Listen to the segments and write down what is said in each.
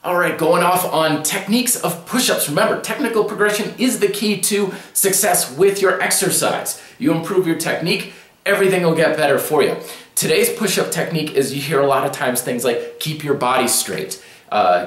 All right, going off on techniques of push-ups. Remember, technical progression is the key to success with your exercise. You improve your technique, everything will get better for you. Today's push-up technique is, you hear a lot of times things like keep your body straight,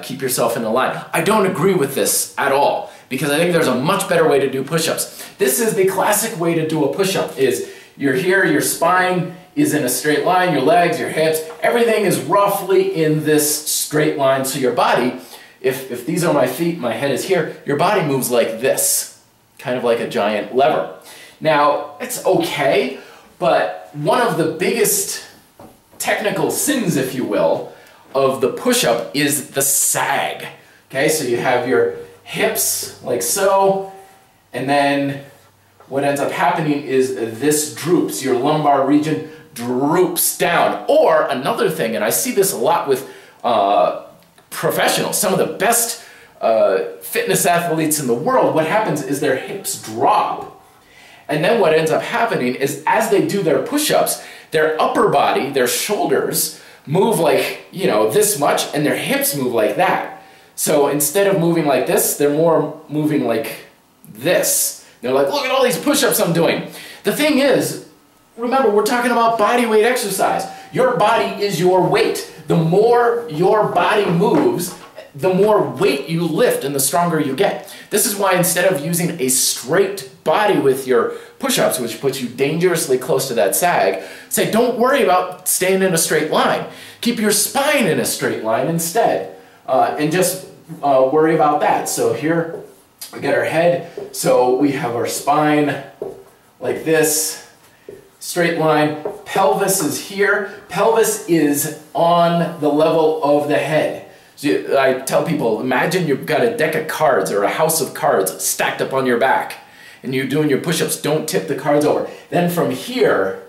keep yourself in a line. I don't agree with this at all, because I think there's a much better way to do push-ups. This is the classic way to do a push-up, is you're here, your spine is in a straight line, your legs, your hips, everything is roughly in this straight line. So your body, if these are my feet, my head is here, your body moves like this, kind of like a giant lever. Now, it's okay, but one of the biggest technical sins, if you will, of the push-up is the sag. Okay, so you have your hips like so, and then what ends up happening is this droops, your lumbar region droops down. Or another thing, and I see this a lot with professionals, some of the best fitness athletes in the world, what happens is their hips drop. And then what ends up happening is as they do their push-ups, their upper body, their shoulders, move like, you know, this much, and their hips move like that. So instead of moving like this, they're more moving like this. They're like, look at all these push-ups I'm doing. The thing is, remember, we're talking about body weight exercise. Your body is your weight. The more your body moves, the more weight you lift and the stronger you get. This is why instead of using a straight body with your push-ups, which puts you dangerously close to that sag, say don't worry about staying in a straight line. Keep your spine in a straight line instead, and just worry about that. So here we get our head, so we have our spine like this, straight line. Pelvis is here. Pelvis is on the level of the head. So I tell people, imagine you've got a deck of cards or a house of cards stacked up on your back, and you're doing your push-ups. Don't tip the cards over. Then from here,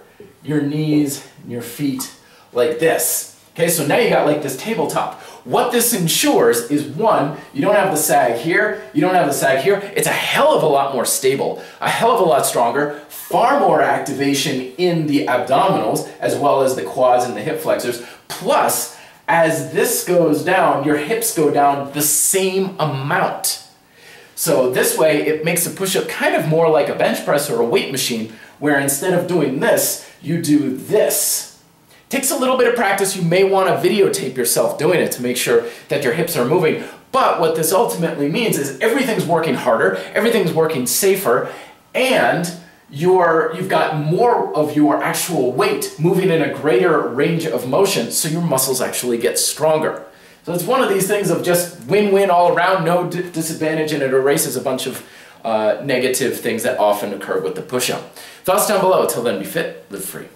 your knees and your feet like this. Okay, so now you got like this tabletop. What this ensures is, one, you don't have the sag here, you don't have the sag here. It's a hell of a lot more stable, a hell of a lot stronger, far more activation in the abdominals as well as the quads and the hip flexors. Plus, as this goes down, your hips go down the same amount. So this way, it makes the push-up kind of more like a bench press or a weight machine, where instead of doing this, you do this. Takes a little bit of practice. You may want to videotape yourself doing it to make sure that your hips are moving. But what this ultimately means is everything's working harder, everything's working safer, and you've got more of your actual weight moving in a greater range of motion, so your muscles actually get stronger. So it's one of these things of just win-win all around, no disadvantage, and it erases a bunch of negative things that often occur with the push-up. Thoughts down below. Till then, be fit, live free.